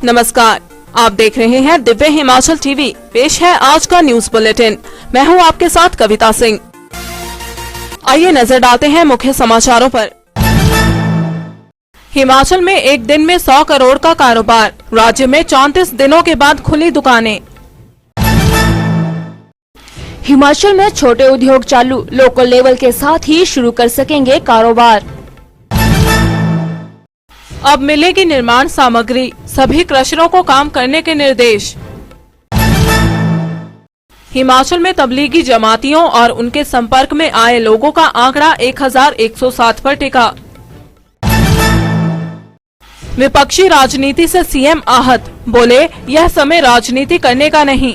नमस्कार, आप देख रहे हैं दिव्य हिमाचल टीवी। पेश है आज का न्यूज बुलेटिन। मैं हूं आपके साथ कविता सिंह। आइए नजर डालते हैं मुख्य समाचारों पर। हिमाचल में एक दिन में 100 करोड़ का कारोबार। राज्य में 34 दिनों के बाद खुली दुकानें। हिमाचल में छोटे उद्योग चालू, लोकल लेवल के साथ ही शुरू कर सकेंगे कारोबार। अब मिलेगी निर्माण सामग्री, सभी क्रशरों को काम करने के निर्देश। हिमाचल में तबलीगी जमातियों और उनके संपर्क में आए लोगों का आंकड़ा 1107 पर टिका। विपक्षी राजनीति से सीएम आहत, बोले यह समय राजनीति करने का नहीं।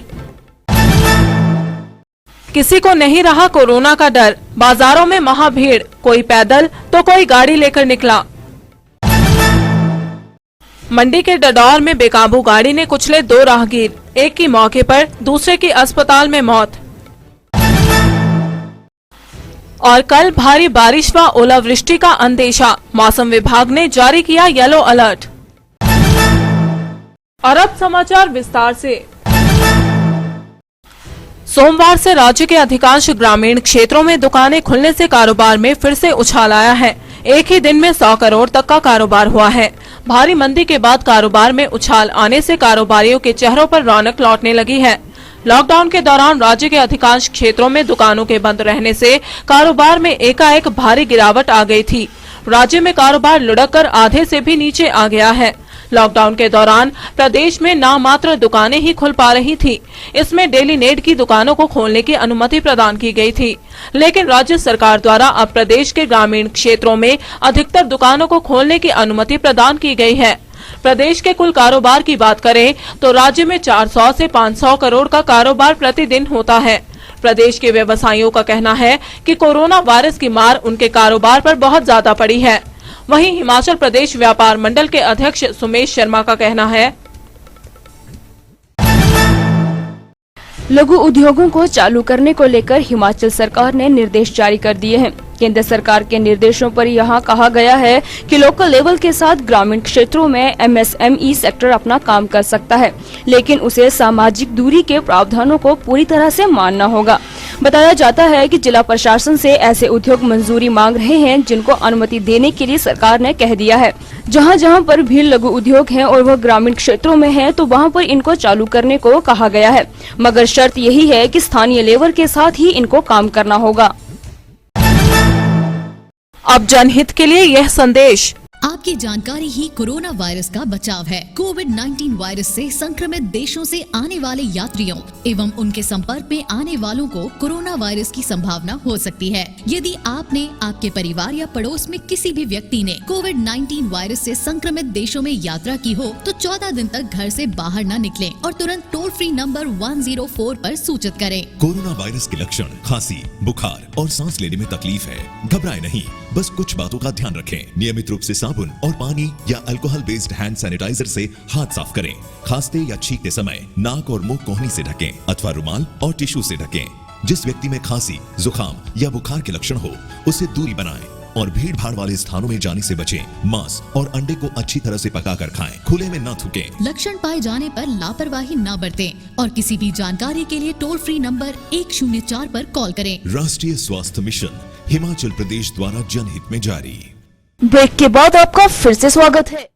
किसी को नहीं रहा कोरोना का डर, बाजारों में महाभीड़, कोई पैदल तो कोई गाड़ी लेकर निकला। मंडी के डडौर में बेकाबू गाड़ी ने कुचले 2 राहगीर, एक की मौके पर, दूसरे की अस्पताल में मौत। और कल भारी बारिश व ओलावृष्टि का अंदेशा, मौसम विभाग ने जारी किया येलो अलर्ट। और अब समाचार विस्तार से। सोमवार से राज्य के अधिकांश ग्रामीण क्षेत्रों में दुकानें खुलने से कारोबार में फिर से उछाल आया है। एक ही दिन में 100 करोड़ तक का कारोबार हुआ है। भारी मंदी के बाद कारोबार में उछाल आने से कारोबारियों के चेहरों पर रौनक लौटने लगी है। लॉकडाउन के दौरान राज्य के अधिकांश क्षेत्रों में दुकानों के बंद रहने से कारोबार में एकाएक भारी गिरावट आ गई थी। राज्य में कारोबार लुढ़क कर आधे से भी नीचे आ गया है। लॉकडाउन के दौरान प्रदेश में नामात्र दुकानें ही खुल पा रही थी। इसमें डेली नीड की दुकानों को खोलने की अनुमति प्रदान की गई थी, लेकिन राज्य सरकार द्वारा अब प्रदेश के ग्रामीण क्षेत्रों में अधिकतर दुकानों को खोलने की अनुमति प्रदान की गई है। प्रदेश के कुल कारोबार की बात करें तो राज्य में 400 से 500 करोड़ का कारोबार प्रतिदिन होता है। प्रदेश के व्यवसायियों का कहना है कि कोरोना वायरस की मार उनके कारोबार पर बहुत ज्यादा पड़ी है। वहीं हिमाचल प्रदेश व्यापार मंडल के अध्यक्ष सुमेश शर्मा का कहना है, लघु उद्योगों को चालू करने को लेकर हिमाचल सरकार ने निर्देश जारी कर दिए हैं। केंद्र सरकार के निर्देशों पर यहां कहा गया है कि लोकल लेवल के साथ ग्रामीण क्षेत्रों में एमएसएमई सेक्टर अपना काम कर सकता है, लेकिन उसे सामाजिक दूरी के प्रावधानों को पूरी तरह से मानना होगा। बताया जाता है कि जिला प्रशासन से ऐसे उद्योग मंजूरी मांग रहे हैं जिनको अनुमति देने के लिए सरकार ने कह दिया है। जहां जहां पर भी लघु उद्योग हैं और वह ग्रामीण क्षेत्रों में हैं, तो वहां पर इनको चालू करने को कहा गया है, मगर शर्त यही है कि स्थानीय लेवल के साथ ही इनको काम करना होगा। अब जनहित के लिए यह संदेश। आपकी जानकारी ही कोरोना वायरस का बचाव है। कोविड-19 वायरस से संक्रमित देशों से आने वाले यात्रियों एवं उनके संपर्क में आने वालों को कोरोना वायरस की संभावना हो सकती है। यदि आपने, आपके परिवार या पड़ोस में किसी भी व्यक्ति ने कोविड-19 वायरस से संक्रमित देशों में यात्रा की हो, तो 14 दिन तक घर से बाहर न निकलें और तुरंत टोल फ्री नंबर 104 पर सूचित करें। कोरोना वायरस के लक्षण खांसी, बुखार और सांस लेने में तकलीफ है। घबराएं नहीं, बस कुछ बातों का ध्यान रखें। नियमित रूप से साबुन और पानी या अल्कोहल बेस्ड हैंड सैनिटाइजर से हाथ साफ करें। खांसते या छींकते समय नाक और मुंह कोहनी से ढकें अथवा रुमाल और टिश्यू से ढकें। जिस व्यक्ति में खांसी, जुकाम या बुखार के लक्षण हो, उससे दूरी बनाएं और भीड़ भाड़ वाले स्थानों में जाने से बचें। मांस और अंडे को अच्छी तरह से पकाकर खाएं। खुले में न थूकें। लक्षण पाए जाने पर लापरवाही न बरतें और किसी भी जानकारी के लिए टोल फ्री नंबर 104 पर कॉल करें। राष्ट्रीय स्वास्थ्य मिशन हिमाचल प्रदेश द्वारा जनहित में जारी। ब्रेक के बाद आपका फिर से स्वागत है।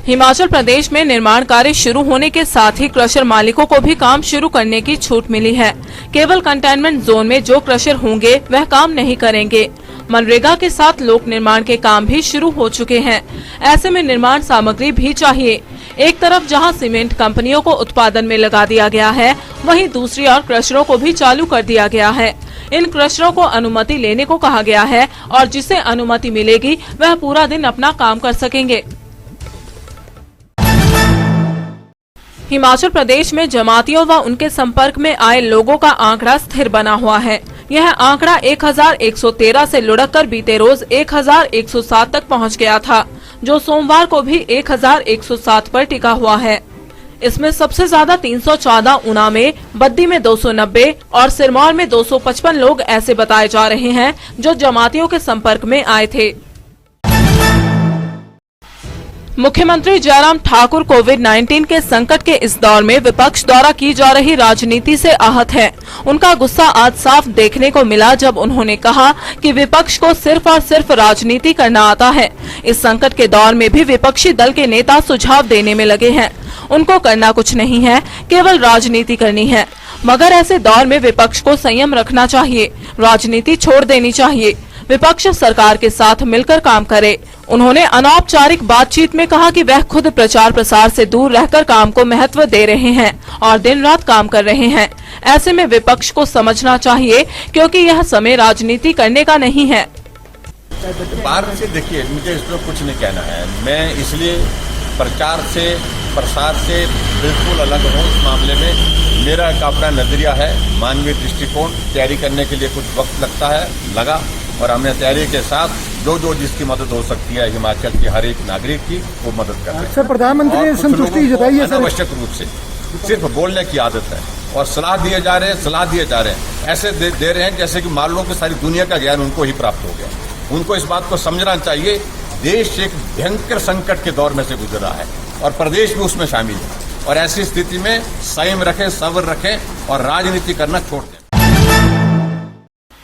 हिमाचल प्रदेश में निर्माण कार्य शुरू होने के साथ ही क्रशर मालिकों को भी काम शुरू करने की छूट मिली है। केवल कंटेनमेंट जोन में जो क्रशर होंगे वह काम नहीं करेंगे। मनरेगा के साथ लोक निर्माण के काम भी शुरू हो चुके हैं। ऐसे में निर्माण सामग्री भी चाहिए। एक तरफ जहां सीमेंट कंपनियों को उत्पादन में लगा दिया गया है, वहीं दूसरी ओर क्रशरों को भी चालू कर दिया गया है। इन क्रशरों को अनुमति लेने को कहा गया है और जिसे अनुमति मिलेगी वह पूरा दिन अपना काम कर सकेंगे। हिमाचल प्रदेश में जमातियों व उनके संपर्क में आए लोगों का आंकड़ा स्थिर बना हुआ है। यह आंकड़ा 1113 से लुढ़क कर बीते रोज 1107 तक पहुंच गया था, जो सोमवार को भी 1107 पर टिका हुआ है। इसमें सबसे ज्यादा 314 ऊना में, बद्दी में 290 और सिरमौर में 255 लोग ऐसे बताए जा रहे हैं जो जमातियों के संपर्क में आए थे। मुख्यमंत्री जयराम ठाकुर कोविड-19 के संकट के इस दौर में विपक्ष द्वारा की जा रही राजनीति से आहत हैं। उनका गुस्सा आज साफ देखने को मिला जब उन्होंने कहा कि विपक्ष को सिर्फ और सिर्फ राजनीति करना आता है। इस संकट के दौर में भी विपक्षी दल के नेता सुझाव देने में लगे हैं। उनको करना कुछ नहीं है, केवल राजनीति करनी है। मगर ऐसे दौर में विपक्ष को संयम रखना चाहिए, राजनीति छोड़ देनी चाहिए। विपक्ष सरकार के साथ मिलकर काम करे। उन्होंने अनौपचारिक बातचीत में कहा कि वह खुद प्रचार प्रसार से दूर रहकर काम को महत्व दे रहे हैं और दिन रात काम कर रहे हैं। ऐसे में विपक्ष को समझना चाहिए क्योंकि यह समय राजनीति करने का नहीं है। बाहर से देखिए, मुझे इस पर कुछ नहीं कहना है। मैं इसलिए प्रचार से प्रसार से बिल्कुल अलग हूँ। इस मामले में मेरा एक अपना नजरिया है, मानवीय दृष्टिकोण। तैयारी करने के लिए कुछ वक्त लगता है, लगा, और हमने तैयारी के साथ जो जिसकी मदद हो सकती है हिमाचल के हर एक नागरिक की वो मदद कर रहे हैं। सर, प्रधानमंत्री ने संतुष्टि जताई है। अनावश्यक रूप से सिर्फ बोलने की आदत है और सलाह दिए जा रहे हैं, ऐसे दे रहे हैं जैसे कि मान लो कि सारी दुनिया का ज्ञान उनको ही प्राप्त हो गया। उनको इस बात को समझना चाहिए, देश एक भयंकर संकट के दौर में से गुजर रहा है और प्रदेश भी उसमें शामिल है। और ऐसी स्थिति में संयम रखें, सब्र रखें और राजनीति करना छोड़ दें।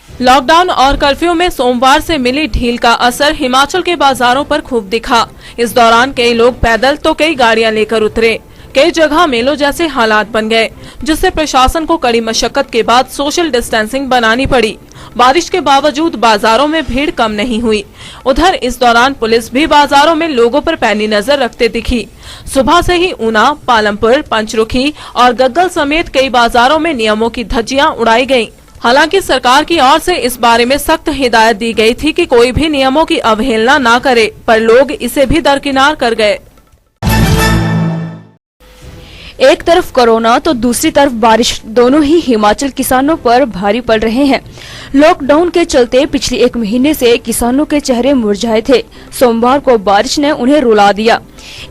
लॉकडाउन और कर्फ्यू में सोमवार से मिली ढील का असर हिमाचल के बाजारों पर खूब दिखा। इस दौरान कई लोग पैदल तो कई गाड़ियां लेकर उतरे। कई जगह मेलों जैसे हालात बन गए, जिससे प्रशासन को कड़ी मशक्कत के बाद सोशल डिस्टेंसिंग बनानी पड़ी। बारिश के बावजूद बाजारों में भीड़ कम नहीं हुई। उधर इस दौरान पुलिस भी बाजारों में लोगों पर पैनी नजर रखते दिखी। सुबह से ही ऊना, पालमपुर, पंचरुखी और गग्गल समेत कई बाजारों में नियमों की धज्जियां उड़ाई गयी। हालांकि सरकार की ओर से इस बारे में सख्त हिदायत दी गई थी कि कोई भी नियमों की अवहेलना न करे, पर लोग इसे भी दरकिनार कर गए। एक तरफ कोरोना तो दूसरी तरफ बारिश, दोनों ही हिमाचल किसानों पर भारी पड़ रहे हैं। लॉकडाउन के चलते पिछले 1 महीने से किसानों के चेहरे मुरझाए थे। सोमवार को बारिश ने उन्हें रुला दिया।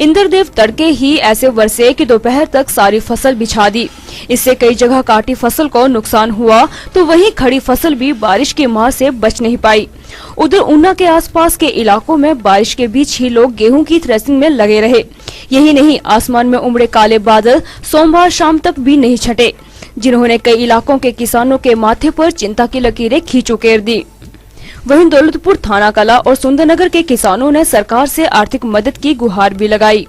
इंद्रदेव तड़के ही ऐसे बरसे कि दोपहर तक सारी फसल बिछा दी। इससे कई जगह काटी फसल को नुकसान हुआ, तो वहीं खड़ी फसल भी बारिश की मार से बच नहीं पाई। उधर ऊना के आसपास के इलाकों में बारिश के बीच ही लोग गेहूं की थ्रेसिंग में लगे रहे। यही नहीं, आसमान में उमड़े काले बादल सोमवार शाम तक भी नहीं छटे, जिन्होंने कई इलाकों के किसानों के माथे पर चिंता की लकीरें खींच उकेर दी। वहीं दौलतपुर, थाना कला और सुंदरनगर के किसानों ने सरकार से आर्थिक मदद की गुहार भी लगाई।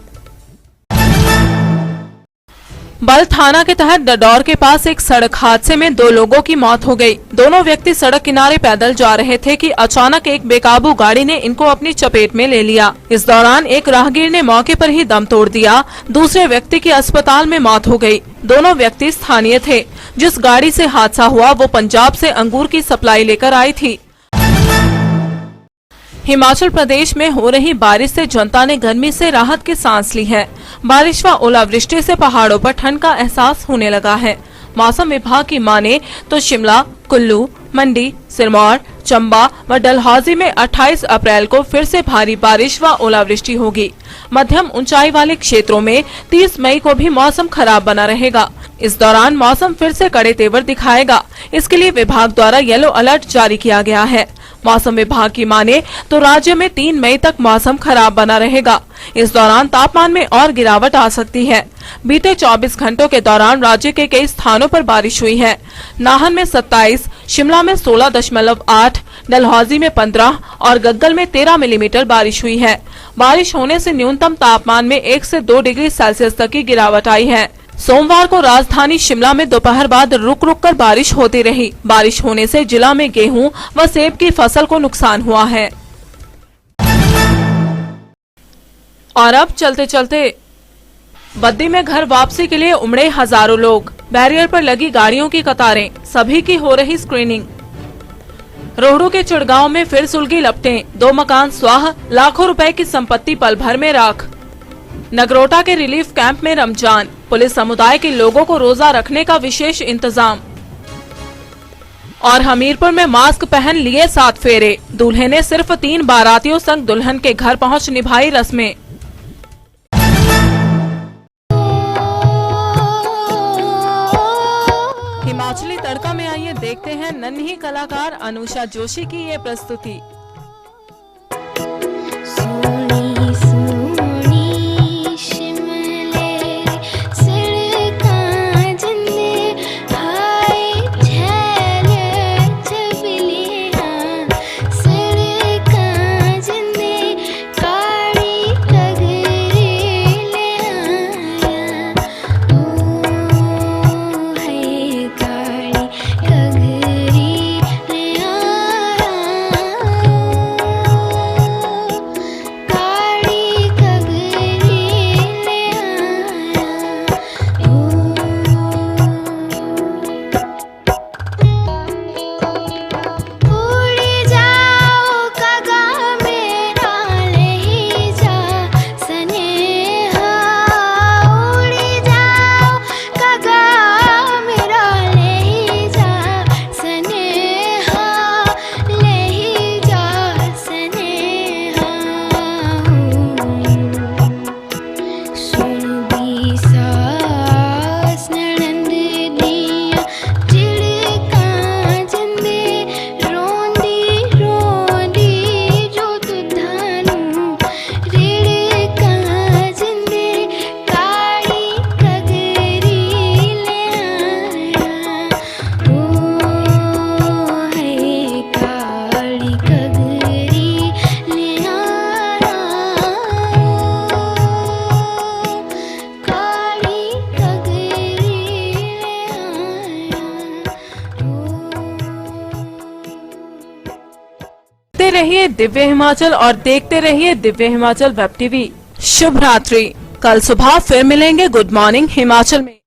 बल थाना के तहत डडौर के पास एक सड़क हादसे में 2 लोगों की मौत हो गई। दोनों व्यक्ति सड़क किनारे पैदल जा रहे थे कि अचानक एक बेकाबू गाड़ी ने इनको अपनी चपेट में ले लिया। इस दौरान एक राहगीर ने मौके पर ही दम तोड़ दिया। दूसरे व्यक्ति की अस्पताल में मौत हो गई। दोनों व्यक्ति स्थानीय थे। जिस गाड़ी से हादसा हुआ वो पंजाब से अंगूर की सप्लाई लेकर आई थी। हिमाचल प्रदेश में हो रही बारिश से जनता ने गर्मी से राहत की सांस ली है। बारिश व ओलावृष्टि से पहाड़ों पर ठंड का एहसास होने लगा है। मौसम विभाग की माने तो शिमला, कुल्लू, मंडी, सिरमौर, चंबा व डलहौजी में 28 अप्रैल को फिर से भारी बारिश व ओलावृष्टि होगी। मध्यम ऊंचाई वाले क्षेत्रों में 30 मई को भी मौसम खराब बना रहेगा। इस दौरान मौसम फिर से कड़े तेवर दिखाएगा। इसके लिए विभाग द्वारा येलो अलर्ट जारी किया गया है। मौसम विभाग की माने तो राज्य में 3 मई तक मौसम खराब बना रहेगा। इस दौरान तापमान में और गिरावट आ सकती है। बीते 24 घंटों के दौरान राज्य के कई स्थानों पर बारिश हुई है। नाहन में 27, शिमला में 16.8, डलहौजी में 15 और गग्गल में 13 मिलीमीटर बारिश हुई है। बारिश होने से न्यूनतम तापमान में 1 से 2 डिग्री सेल्सियस तक की गिरावट आई है। सोमवार को राजधानी शिमला में दोपहर बाद रुक रुक कर बारिश होती रही। बारिश होने से जिला में गेहूं व सेब की फसल को नुकसान हुआ है। और अब चलते चलते बद्दी में घर वापसी के लिए उमड़े हजारों लोग। बैरियर पर लगी गाड़ियों की कतारें, सभी की हो रही स्क्रीनिंग। रोहड़ू के चिड़गांव में फिर सुलगी लपटें, 2 मकान स्वाह, लाखों रुपए की संपत्ति पल भर में राख। नगरोटा के रिलीफ कैंप में रमजान, पुलिस समुदाय के लोगों को रोजा रखने का विशेष इंतजाम। और हमीरपुर में मास्क पहन लिए 7 फेरे, दूल्हे ने सिर्फ 3 बारातियों संग दुल्हन के घर पहुंच निभाई रस्में। हिमाचली तड़का में आइए देखते हैं नन्ही कलाकार अनुषा जोशी की ये प्रस्तुति। सोनी सोनी रहिए दिव्य हिमाचल और देखते रहिए दिव्य हिमाचल वेब टीवी। शुभ रात्रि। कल सुबह फिर मिलेंगे गुड मॉर्निंग हिमाचल में।